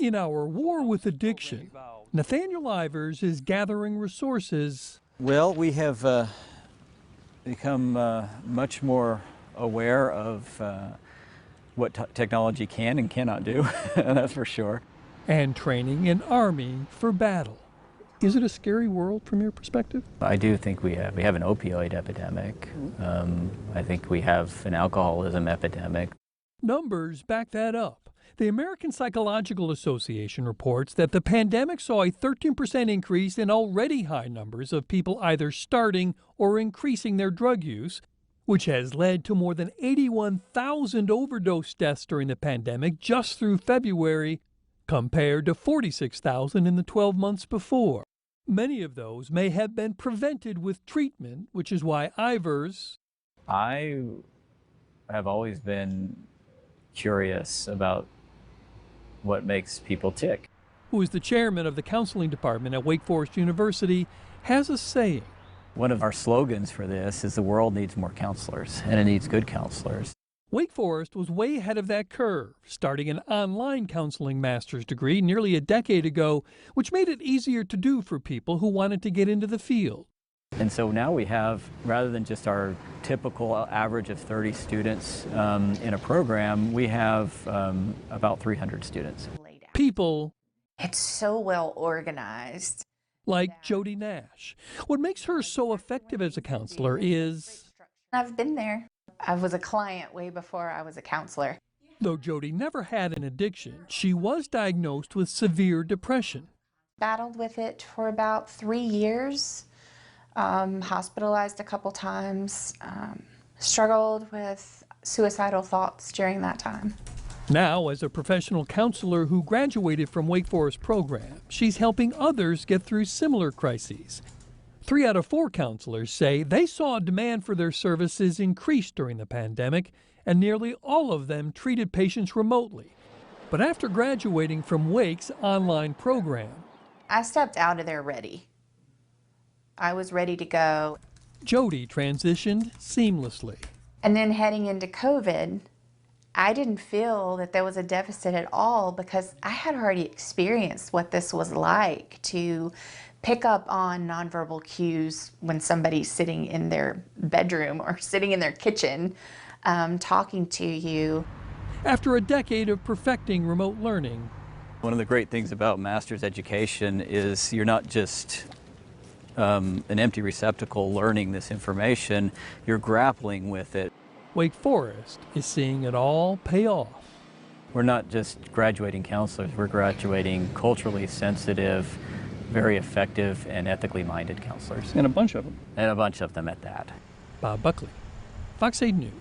In our war with addiction, Nathaniel Ivers is gathering resources. Well, we have become much more aware of what technology can and cannot do, that's for sure. And training an army for battle. Is it a scary world from your perspective? I do think we have an opioid epidemic. I think we have an alcoholism epidemic. Numbers back that up. The American Psychological Association reports that the pandemic saw a 13% increase in already high numbers of people either starting or increasing their drug use, which has led to more than 81,000 overdose deaths during the pandemic just through February, compared to 46,000 in the 12 months before. Many of those may have been prevented with treatment, which is why Ivers... I have always been curious about what makes people tick. Who is the chairman of the counseling department at Wake Forest University, has a saying. One of our slogans for this is the world needs more counselors, and it needs good counselors. Wake Forest was way ahead of that curve, starting an online counseling master's degree nearly a decade ago, which made it easier to do for people who wanted to get into the field. And so now we have, rather than just our typical average of 30 students in a program, we have about 300 students. People. It's so well organized. Like Jody Nash. What makes her so effective as a counselor is... I've been there. I was a client way before I was a counselor. Though Jody never had an addiction, she was diagnosed with severe depression. Battled with it for about 3 years. Hospitalized a couple times, struggled with suicidal thoughts during that time. Now, as a professional counselor who graduated from Wake Forest program, she's helping others get through similar crises. 3 out of 4 counselors say they saw demand for their services increase during the pandemic, and nearly all of them treated patients remotely. But after graduating from Wake's online program, I stepped out of there ready. I was ready to go. Jody transitioned seamlessly. And then heading into COVID, I didn't feel that there was a deficit at all because I had already experienced what this was like to pick up on nonverbal cues when somebody's sitting in their bedroom or sitting in their kitchen talking to you. After a decade of perfecting remote learning. One of the great things about master's education is you're not just an empty receptacle learning this information, you're grappling with it. Wake Forest is seeing it all pay off. We're not just graduating counselors, we're graduating culturally sensitive, very effective and ethically minded counselors. And a bunch of them. And a bunch of them at that. Bob Buckley, Fox 8 News.